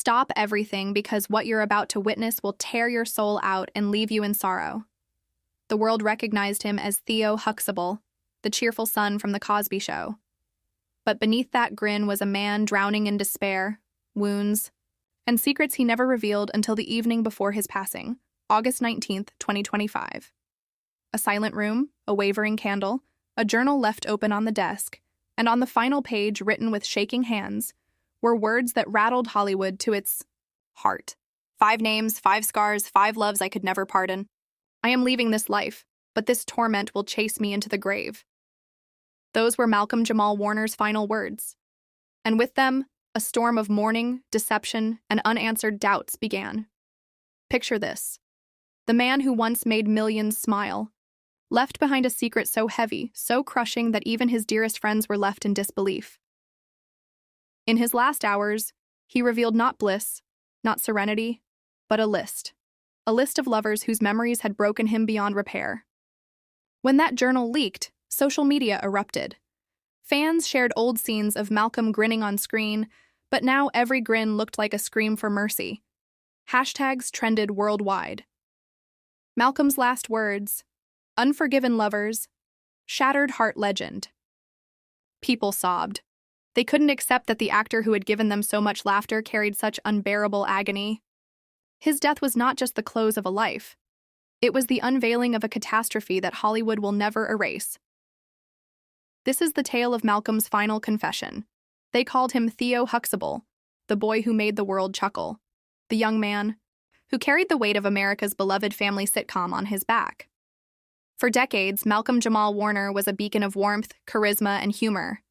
Stop everything because what you're about to witness will tear your soul out and leave you in sorrow. The world recognized him as Theo Huxtable, the cheerful son from The Cosby Show. But beneath that grin was a man drowning in despair, wounds, and secrets he never revealed until the evening before his passing, August 19th, 2025. A silent room, a wavering candle, a journal left open on the desk, and on the final page, written with shaking hands, were words that rattled Hollywood to its heart. 5 names, 5 scars, 5 loves I could never pardon. I am leaving this life, but this torment will chase me into the grave. Those were Malcolm Jamal Warner's final words. And with them, a storm of mourning, deception, and unanswered doubts began. Picture this. The man who once made millions smile, left behind a secret so heavy, so crushing that even his dearest friends were left in disbelief. In his last hours, he revealed not bliss, not serenity, but a list of lovers whose memories had broken him beyond repair. When that journal leaked, social media erupted. Fans shared old scenes of Malcolm grinning on screen, but now every grin looked like a scream for mercy. Hashtags trended worldwide. Malcolm's last words, unforgiven lovers, shattered heart legend. People sobbed. They couldn't accept that the actor who had given them so much laughter carried such unbearable agony. His death was not just the close of a life. It was the unveiling of a catastrophe that Hollywood will never erase. This is the tale of Malcolm's final confession. They called him Theo Huxtable, the boy who made the world chuckle, the young man who carried the weight of America's beloved family sitcom on his back. For decades, Malcolm Jamal Warner was a beacon of warmth, charisma, and humor.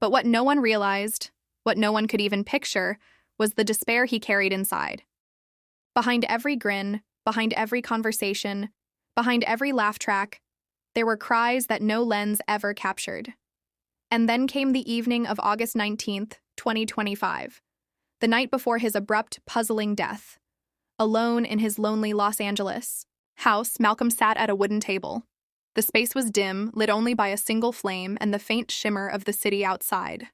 But what no one realized, what no one could even picture, was the despair he carried inside. Behind every grin, behind every conversation, behind every laugh track, there were cries that no lens ever captured. And then came the evening of August 19th, 2025, the night before his abrupt, puzzling death. Alone in his lonely Los Angeles house, Malcolm sat at a wooden table. The space was dim, lit only by a single flame and the faint shimmer of the city outside.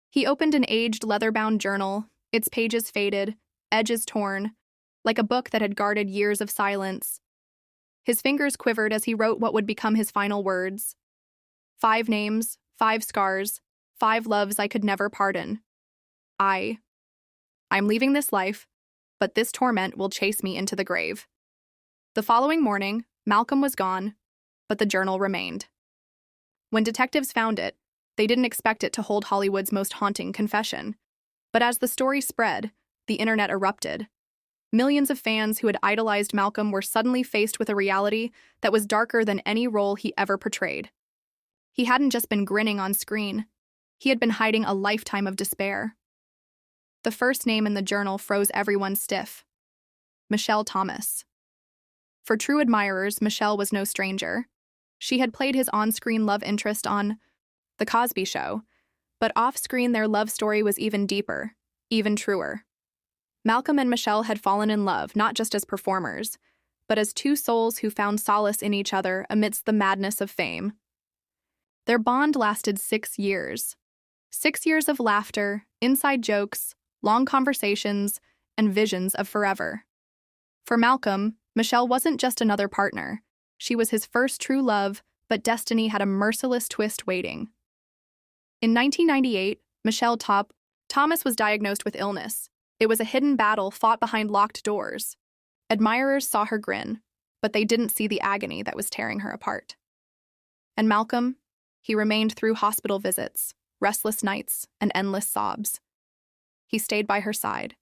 He opened an aged leather-bound journal, its pages faded, edges torn, like a book that had guarded years of silence. His fingers quivered as he wrote what would become his final words. 5 names, 5 scars, 5 loves I could never pardon. I'm leaving this life, but this torment will chase me into the grave. The following morning, Malcolm was gone, but the journal remained. When detectives found it, they didn't expect it to hold Hollywood's most haunting confession. But as the story spread, the internet erupted. Millions of fans who had idolized Malcolm were suddenly faced with a reality that was darker than any role he ever portrayed. He hadn't just been grinning on screen. He had been hiding a lifetime of despair. The first name in the journal froze everyone stiff. Michelle Thomas. For true admirers, Michelle was no stranger. She had played his on-screen love interest on The Cosby Show, but off-screen their love story was even deeper, even truer. Malcolm and Michelle had fallen in love not just as performers, but as 2 souls who found solace in each other amidst the madness of fame. Their bond lasted 6 years. 6 years of laughter, inside jokes, long conversations, and visions of forever. For Malcolm, Michelle wasn't just another partner. She was his first true love, but destiny had a merciless twist waiting. In 1998, Thomas was diagnosed with illness. It was a hidden battle fought behind locked doors. Admirers saw her grin, but they didn't see the agony that was tearing her apart. And Malcolm, he remained through hospital visits, restless nights, and endless sobs. He stayed by her side.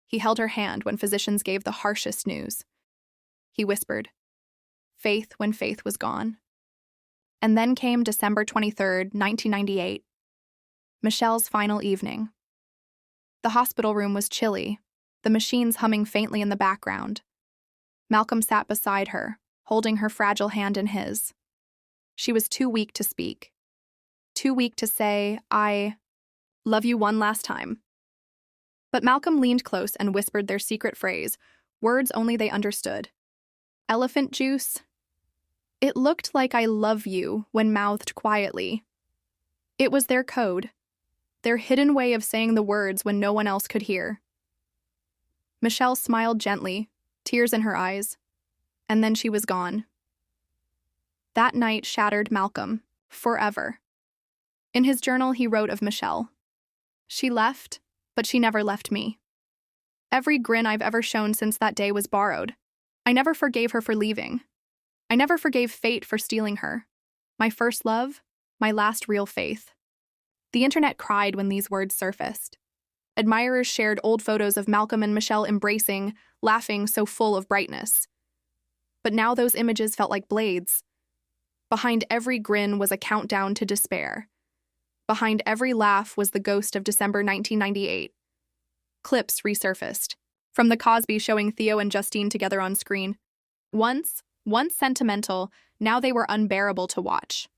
He held her hand when physicians gave the harshest news. He whispered, faith when faith was gone. And then came December 23rd, 1998, Michelle's final evening. The hospital room was chilly, the machines humming faintly in the background. Malcolm sat beside her, holding her fragile hand in his. She was too weak to speak. Too weak to say, I love you one last time. But Malcolm leaned close and whispered their secret phrase, words only they understood. Elephant juice? It looked like I love you when mouthed quietly. It was their code, their hidden way of saying the words when no one else could hear. Michelle smiled gently, tears in her eyes, and then she was gone. That night shattered Malcolm, forever. In his journal, he wrote of Michelle, "She left, but she never left me. Every grin I've ever shown since that day was borrowed. I never forgave her for leaving. I never forgave fate for stealing her. My first love, my last real faith." The internet cried when these words surfaced. Admirers shared old photos of Malcolm and Michelle embracing, laughing so full of brightness. But now those images felt like blades. Behind every grin was a countdown to despair. Behind every laugh was the ghost of December 1998. Clips resurfaced, from The Cosby showing Theo and Justine together on screen. Once sentimental, now they were unbearable to watch.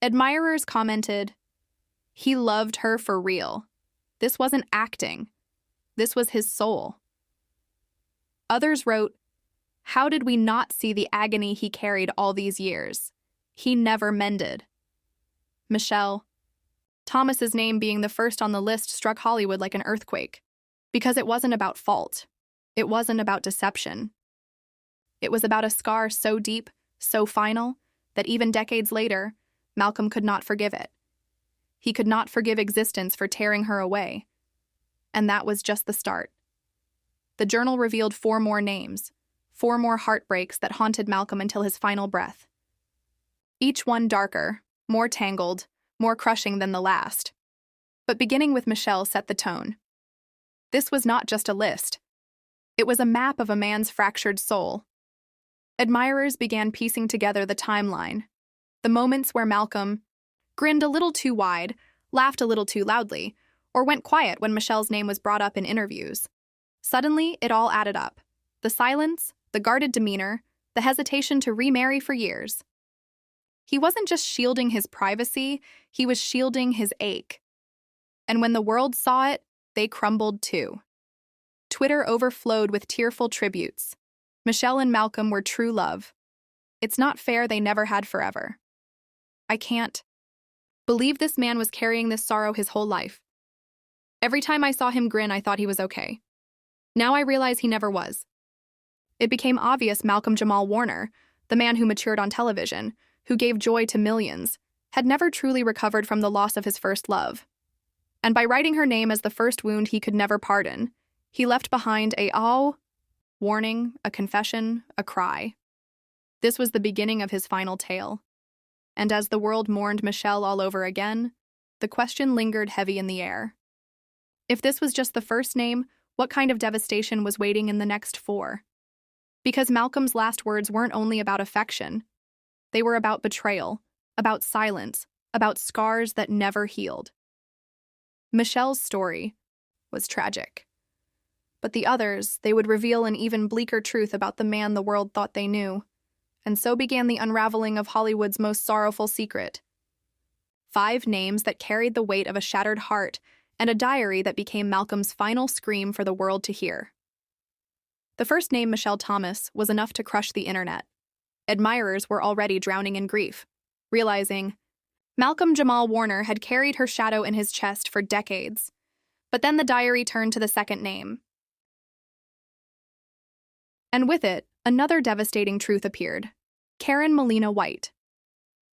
Admirers commented, "He loved her for real. This wasn't acting. This was his soul." Others wrote, "How did we not see the agony he carried all these years? He never mended." Michelle Thomas's name being the first on the list struck Hollywood like an earthquake, because it wasn't about fault. It wasn't about deception. It was about a scar so deep, so final, that even decades later, Malcolm could not forgive it. He could not forgive existence for tearing her away. And that was just the start. The journal revealed 4 more names, 4 more heartbreaks that haunted Malcolm until his final breath. Each one darker, more tangled, more crushing than the last. But beginning with Michelle set the tone. This was not just a list. It was a map of a man's fractured soul. Admirers began piecing together the timeline, the moments where Malcolm grinned a little too wide, laughed a little too loudly, or went quiet when Michelle's name was brought up in interviews. Suddenly, it all added up. The silence, the guarded demeanor, the hesitation to remarry for years. He wasn't just shielding his privacy, he was shielding his ache. And when the world saw it, they crumbled too. Twitter overflowed with tearful tributes. Michelle and Malcolm were true love. It's not fair they never had forever. I can't believe this man was carrying this sorrow his whole life. Every time I saw him grin, I thought he was okay. Now I realize he never was. It became obvious Malcolm Jamal Warner, the man who matured on television, who gave joy to millions, had never truly recovered from the loss of his first love. And by writing her name as the first wound he could never pardon, he left behind a warning, a confession, a cry. This was the beginning of his final tale. And as the world mourned Michelle all over again, the question lingered heavy in the air. If this was just the first name, what kind of devastation was waiting in the next 4? Because Malcolm's last words weren't only about affection. They were about betrayal, about silence, about scars that never healed. Michelle's story was tragic. But the others, they would reveal an even bleaker truth about the man the world thought they knew. And so began the unraveling of Hollywood's most sorrowful secret. 5 names that carried the weight of a shattered heart, and a diary that became Malcolm's final scream for the world to hear. The first name, Michelle Thomas, was enough to crush the internet. Admirers were already drowning in grief, realizing Malcolm Jamal Warner had carried her shadow in his chest for decades. But then the diary turned to the second name. And with it, another devastating truth appeared. Karen Molina White.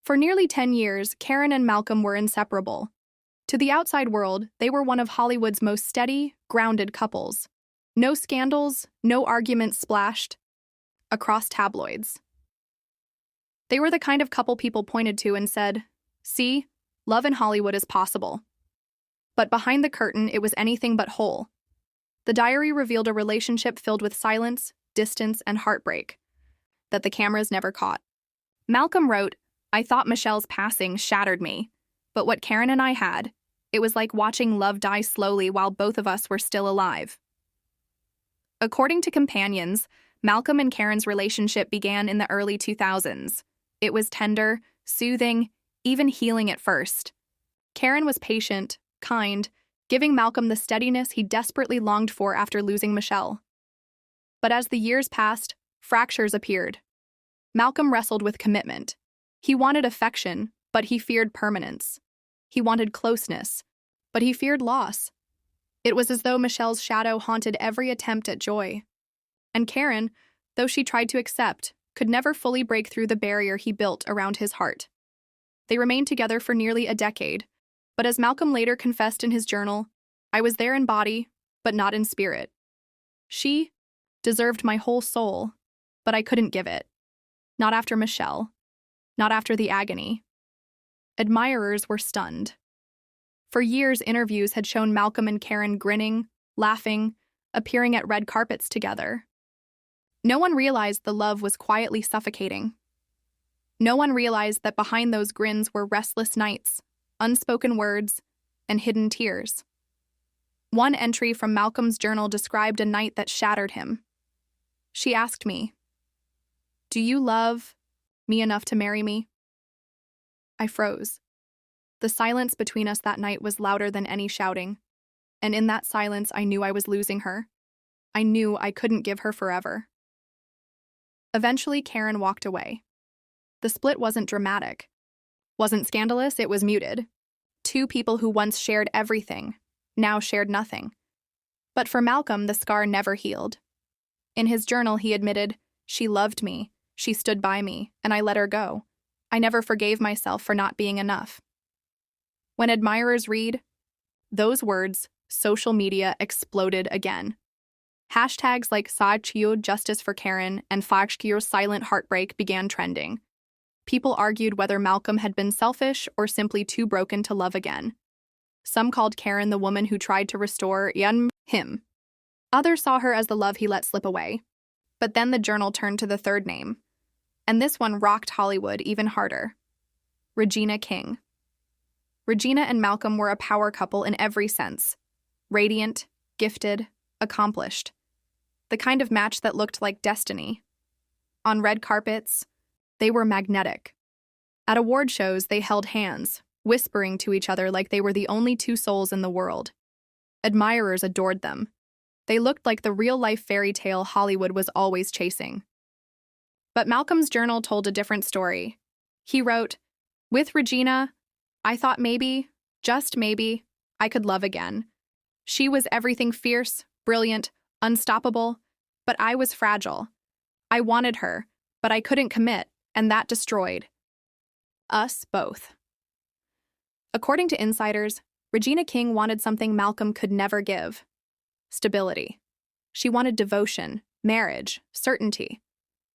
For nearly 10 years, Karen and Malcolm were inseparable. To the outside world, they were one of Hollywood's most steady, grounded couples. No scandals, no arguments splashed across tabloids. They were the kind of couple people pointed to and said, "See, love in Hollywood is possible." But behind the curtain, it was anything but whole. The diary revealed a relationship filled with silence, distance, and heartbreak that the cameras never caught. Malcolm wrote, "I thought Michelle's passing shattered me, but what Karen and I had, it was like watching love die slowly while both of us were still alive." According to companions, Malcolm and Karen's relationship began in the early 2000s. It was tender, soothing, even healing at first. Karen was patient, kind, giving Malcolm the steadiness he desperately longed for after losing Michelle. But as the years passed, fractures appeared. Malcolm wrestled with commitment. He wanted affection, but he feared permanence. He wanted closeness, but he feared loss. It was as though Michelle's shadow haunted every attempt at joy. And Karen, though she tried to accept, could never fully break through the barrier he built around his heart. They remained together for nearly a decade, but as Malcolm later confessed in his journal, I was there in body, but not in spirit. She deserved my whole soul, but I couldn't give it. Not after Michelle. Not after the agony. Admirers were stunned. For years, interviews had shown Malcolm and Karen grinning, laughing, appearing at red carpets together. No one realized the love was quietly suffocating. No one realized that behind those grins were restless nights, unspoken words, and hidden tears. One entry from Malcolm's journal described a night that shattered him. She asked me, "Do you love me enough to marry me?" I froze. The silence between us that night was louder than any shouting, and in that silence I knew I was losing her. I knew I couldn't give her forever. Eventually, Karen walked away. The split wasn't dramatic, wasn't scandalous, it was muted. Two people who once shared everything, now shared nothing. But for Malcolm, the scar never healed. In his journal, he admitted, "She loved me, she stood by me, and I let her go. I never forgave myself for not being enough." When admirers read those words, social media exploded again. Hashtags like Sajio Justice for Karen and Fajkio Silent Heartbreak began trending. People argued whether Malcolm had been selfish or simply too broken to love again. Some called Karen the woman who tried to restore him. Others saw her as the love he let slip away. But then the journal turned to the third name. And this one rocked Hollywood even harder. Regina King. Regina and Malcolm were a power couple in every sense. Radiant, gifted, accomplished. The kind of match that looked like destiny. On red carpets, they were magnetic. At award shows, they held hands, whispering to each other like they were the only two souls in the world. Admirers adored them. They looked like the real-life fairy tale Hollywood was always chasing. But Malcolm's journal told a different story. He wrote, "With Regina, I thought maybe, just maybe, I could love again. She was everything fierce, brilliant, unstoppable, but I was fragile. I wanted her, but I couldn't commit, and that destroyed us both." According to insiders, Regina King wanted something Malcolm could never give: stability. She wanted devotion, marriage, certainty.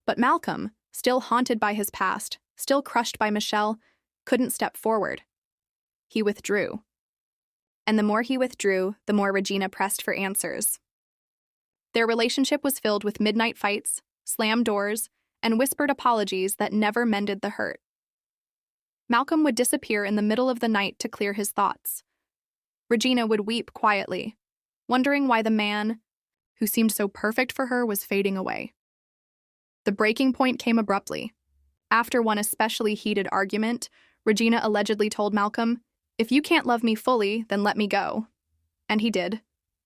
But Malcolm, still haunted by his past, still crushed by Michelle, couldn't step forward. He withdrew. And the more he withdrew, the more Regina pressed for answers. Their relationship was filled with midnight fights, slammed doors, and whispered apologies that never mended the hurt. Malcolm would disappear in the middle of the night to clear his thoughts. Regina would weep quietly, wondering why the man who seemed so perfect for her was fading away. The breaking point came abruptly. After one especially heated argument, Regina allegedly told Malcolm, "If you can't love me fully, then let me go." And he did.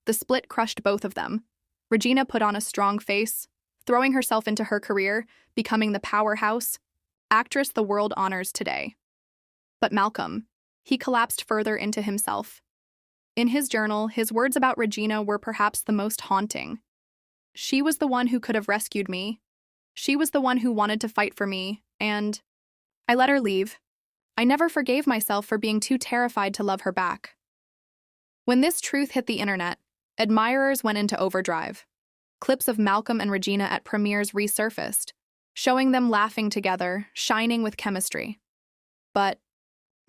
The split crushed both of them. Regina put on a strong face, throwing herself into her career, becoming the powerhouse actress the world honors today. But Malcolm, he collapsed further into himself. In his journal, his words about Regina were perhaps the most haunting. "She was the one who could have rescued me. She was the one who wanted to fight for me, and I let her leave. I never forgave myself for being too terrified to love her back." When this truth hit the internet, admirers went into overdrive. Clips of Malcolm and Regina at premieres resurfaced, showing them laughing together, shining with chemistry. But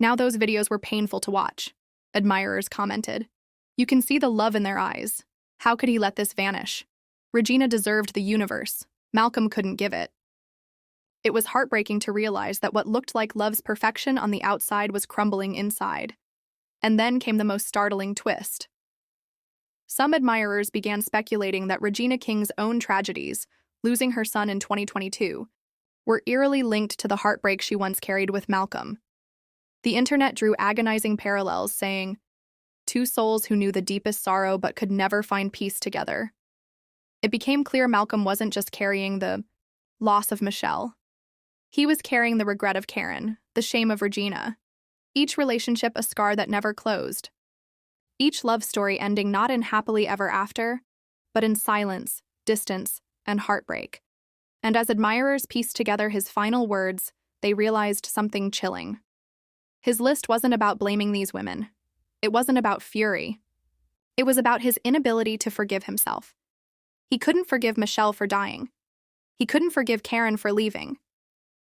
now those videos were painful to watch, admirers commented. "You can see the love in their eyes. How could he let this vanish? Regina deserved the universe. Malcolm couldn't give it." It was heartbreaking to realize that what looked like love's perfection on the outside was crumbling inside. And then came the most startling twist. Some admirers began speculating that Regina King's own tragedies, losing her son in 2022, were eerily linked to the heartbreak she once carried with Malcolm. The internet drew agonizing parallels, saying, "Two souls who knew the deepest sorrow but could never find peace together." It became clear Malcolm wasn't just carrying the loss of Michelle. He was carrying the regret of Karen, the shame of Regina. Each relationship a scar that never closed. each love story ending not in happily ever after, but in silence, distance, and heartbreak. And as admirers pieced together his final words, they realized something chilling. His list wasn't about blaming these women. It wasn't about fury. It was about his inability to forgive himself. He couldn't forgive Michelle for dying. He couldn't forgive Karen for leaving.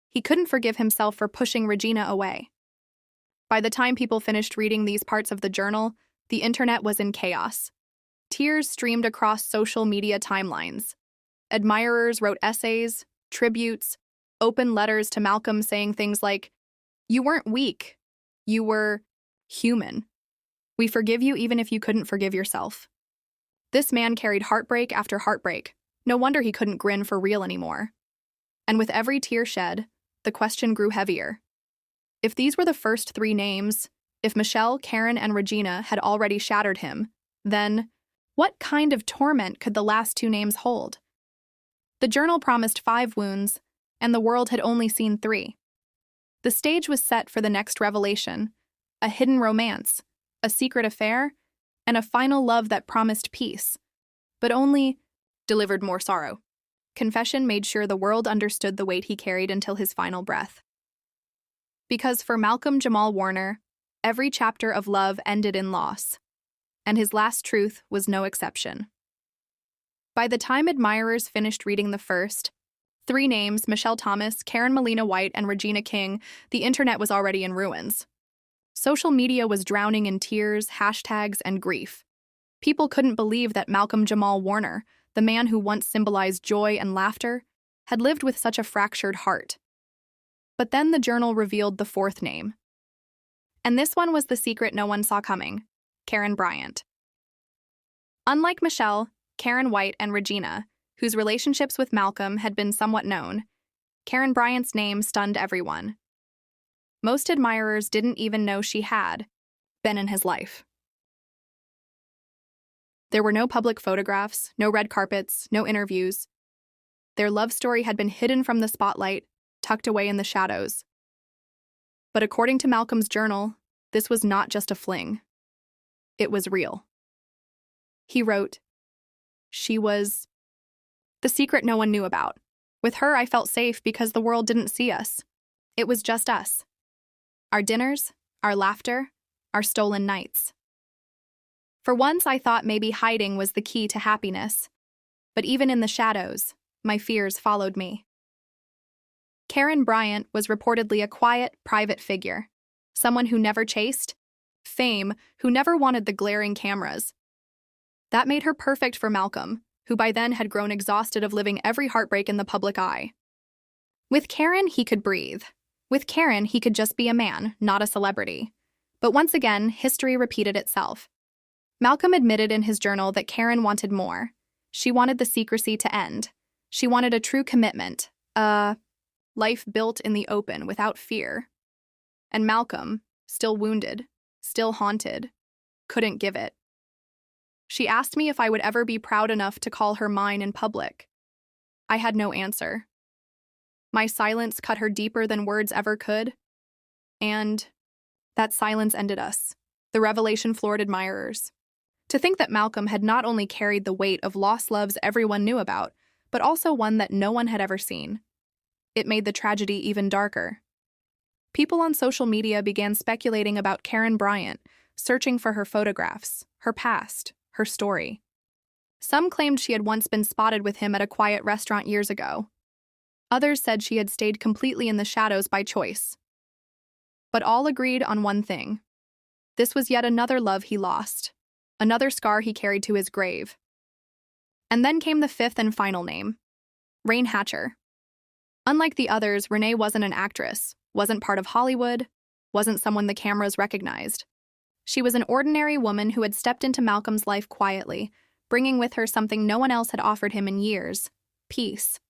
He couldn't forgive himself for pushing Regina away. By the time people finished reading these parts of the journal, the internet was in chaos. Tears streamed across social media timelines. Admirers wrote essays, tributes, open letters to Malcolm saying things like, "You weren't weak. You were human. We forgive you even if you couldn't forgive yourself." This man carried heartbreak after heartbreak. No wonder he couldn't grin for real anymore. And with every tear shed, the question grew heavier. If these were the first three names, if Michelle, Karen, and Regina had already shattered him, then what kind of torment could the last two names hold? The journal promised 5 wounds, and the world had only seen 3. The stage was set for the next revelation, a hidden romance, a secret affair, and a final love that promised peace, but only delivered more sorrow. Confession made sure the world understood the weight he carried until his final breath. Because for Malcolm Jamal Warner, every chapter of love ended in loss, and his last truth was no exception. By the time admirers finished reading the first 3 names, Michelle Thomas, Karen Melina White, and Regina King, the internet was already in ruins. Social media was drowning in tears, hashtags, and grief. People couldn't believe that Malcolm Jamal Warner, the man who once symbolized joy and laughter, had lived with such a fractured heart. But then the journal revealed the 4th name. And this one was the secret no one saw coming: Karen Bryant. Unlike Michelle, Karen White, and Regina, whose relationships with Malcolm had been somewhat known, Karen Bryant's name stunned everyone. Most admirers didn't even know she had been in his life. There were no public photographs, no red carpets, no interviews. Their love story had been hidden from the spotlight, tucked away in the shadows. But according to Malcolm's journal, this was not just a fling. It was real. He wrote, "She was the secret no one knew about. With her, I felt safe because the world didn't see us. It was just us. Our dinners, our laughter, our stolen nights. For once, I thought maybe hiding was the key to happiness. But even in the shadows, my fears followed me." Karen Bryant was reportedly a quiet, private figure, someone who never chased fame, who never wanted the glaring cameras. That made her perfect for Malcolm, who by then had grown exhausted of living every heartbreak in the public eye. With Karen, he could breathe. With Karen, he could just be a man, not a celebrity. But once again, history repeated itself. Malcolm admitted in his journal that Karen wanted more. She wanted the secrecy to end. She wanted a true commitment, a life built in the open without fear. And Malcolm, still wounded, still haunted, couldn't give it. She asked me if I would ever be proud enough to call her mine in public. I had no answer. My silence cut her deeper than words ever could. And that silence ended us. The revelation floored admirers. To think that Malcolm had not only carried the weight of lost loves everyone knew about, but also one that no one had ever seen. It made the tragedy even darker. People on social media began speculating about Karen Bryant, searching for her photographs, her past, her story. Some claimed she had once been spotted with him at a quiet restaurant years ago. Others said she had stayed completely in the shadows by choice. But all agreed on one thing. This was yet another love he lost, another scar he carried to his grave. And then came the 5th and final name, Rain Hatcher. Unlike the others, Renee wasn't an actress, wasn't part of Hollywood, wasn't someone the cameras recognized. She was an ordinary woman who had stepped into Malcolm's life quietly, bringing with her something no one else had offered him in years: peace.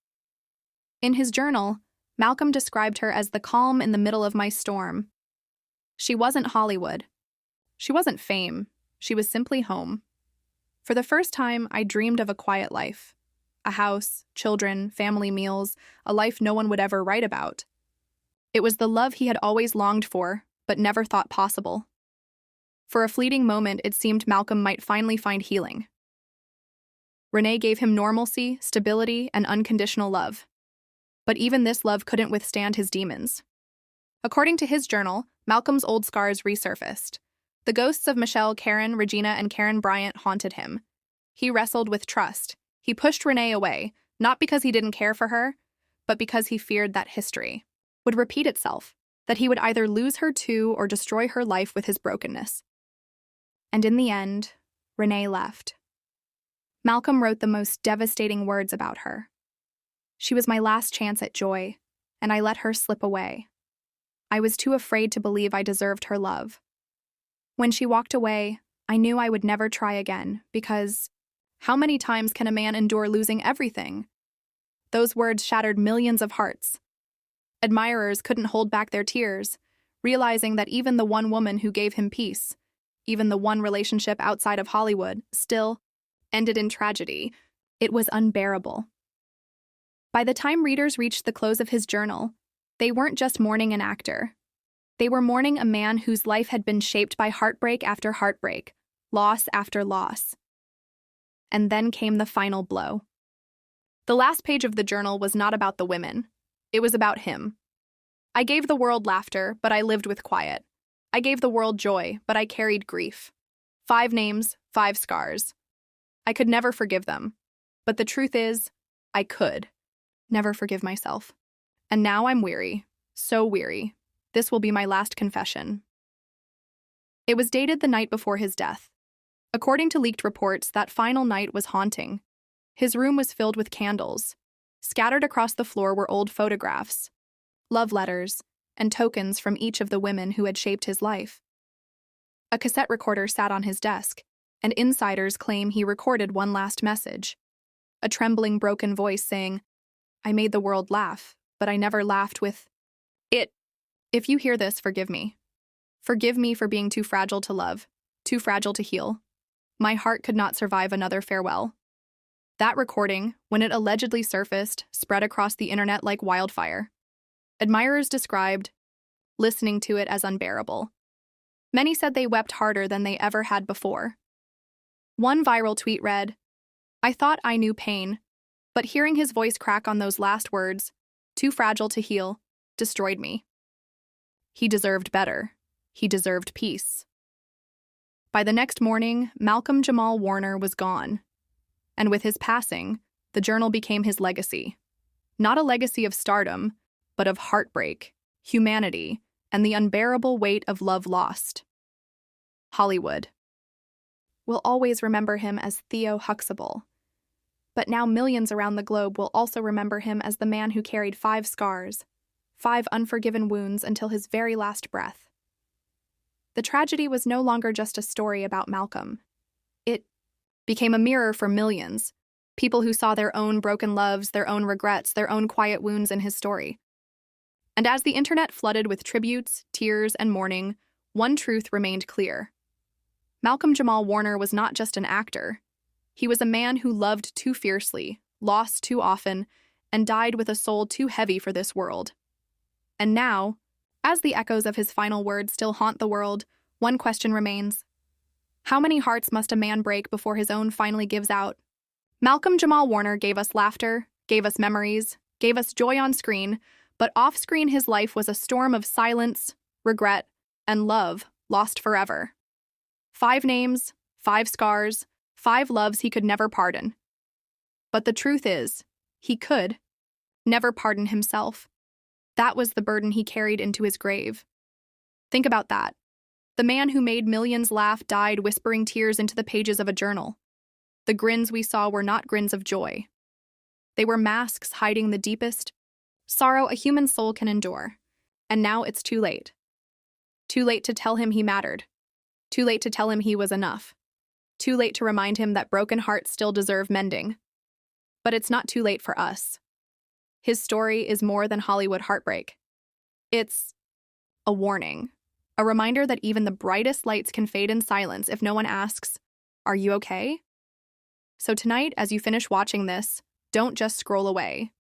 In his journal, Malcolm described her as the calm in the middle of my storm. She wasn't Hollywood. She wasn't fame. She was simply home. For the first time, I dreamed of a quiet life. A house, children, family meals, a life no one would ever write about. It was the love he had always longed for, but never thought possible. For a fleeting moment, it seemed Malcolm might finally find healing. Renee gave him normalcy, stability, and unconditional love. But even this love couldn't withstand his demons. According to his journal, Malcolm's old scars resurfaced. The ghosts of Michelle, Karen, Regina, and Karen Bryant haunted him. He wrestled with trust. He pushed Renee away, not because he didn't care for her, but because he feared that history would repeat itself, that he would either lose her too or destroy her life with his brokenness. And in the end, Renee left. Malcolm wrote the most devastating words about her. She was my last chance at joy, and I let her slip away. I was too afraid to believe I deserved her love. When she walked away, I knew I would never try again, because how many times can a man endure losing everything? Those words shattered millions of hearts. Admirers couldn't hold back their tears, realizing that even the one woman who gave him peace, even the one relationship outside of Hollywood, still ended in tragedy. It was unbearable. By the time readers reached the close of his journal, they weren't just mourning an actor. They were mourning a man whose life had been shaped by heartbreak after heartbreak, loss after loss. And then came the final blow. The last page of the journal was not about the women. It was about him. I gave the world laughter, but I lived with quiet. I gave the world joy, but I carried grief. 5 names, 5 scars. I could never forgive them. But the truth is, I could never forgive myself. And now I'm weary, so weary. This will be my last confession. It was dated the night before his death. According to leaked reports, that final night was haunting. His room was filled with candles. Scattered across the floor were old photographs, love letters, and tokens from each of the women who had shaped his life. A cassette recorder sat on his desk, and insiders claim he recorded one last message. A trembling, broken voice saying, "I made the world laugh, but I never laughed with it. If you hear this, forgive me. Forgive me for being too fragile to love, too fragile to heal. My heart could not survive another farewell." That recording, when it allegedly surfaced, spread across the internet like wildfire. Admirers described listening to it as unbearable. Many said they wept harder than they ever had before. One viral tweet read, "I thought I knew pain, but hearing his voice crack on those last words, too fragile to heal, destroyed me." He deserved better. He deserved peace. By the next morning, Malcolm Jamal Warner was gone. And with his passing, the journal became his legacy. Not a legacy of stardom, but of heartbreak, humanity, and the unbearable weight of love lost. Hollywood will always remember him as Theo Huxtable. But now millions around the globe will also remember him as the man who carried 5 scars, 5 unforgiven wounds until his very last breath. The tragedy was no longer just a story about Malcolm. It became a mirror for millions, people who saw their own broken loves, their own regrets, their own quiet wounds in his story. And as the internet flooded with tributes, tears, and mourning, one truth remained clear. Malcolm Jamal Warner was not just an actor. He was a man who loved too fiercely, lost too often, and died with a soul too heavy for this world. And now, as the echoes of his final words still haunt the world, one question remains. How many hearts must a man break before his own finally gives out? Malcolm Jamal Warner gave us laughter, gave us memories, gave us joy on screen, but off-screen his life was a storm of silence, regret, and love lost forever. 5 names, 5 scars, 5 loves he could never pardon. But the truth is, he could never pardon himself. That was the burden he carried into his grave. Think about that. The man who made millions laugh died whispering tears into the pages of a journal. The grins we saw were not grins of joy. They were masks hiding the deepest sorrow a human soul can endure. And now it's too late. Too late to tell him he mattered. Too late to tell him he was enough. Too late to remind him that broken hearts still deserve mending. But it's not too late for us. His story is more than Hollywood heartbreak. It's a warning. A reminder that even the brightest lights can fade in silence if no one asks, "Are you okay?" So tonight, as you finish watching this, don't just scroll away.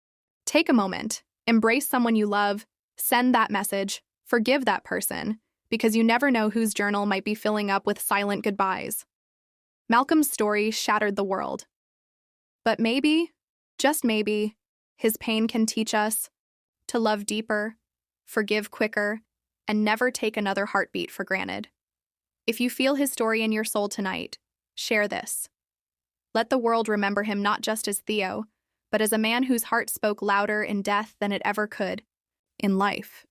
Take a moment, embrace someone you love, send that message, forgive that person, because you never know whose journal might be filling up with silent goodbyes. Malcolm's story shattered the world. But maybe, just maybe, his pain can teach us to love deeper, forgive quicker, and never take another heartbeat for granted. If you feel his story in your soul tonight, share this. Let the world remember him not just as Theo, but as a man whose heart spoke louder in death than it ever could in life.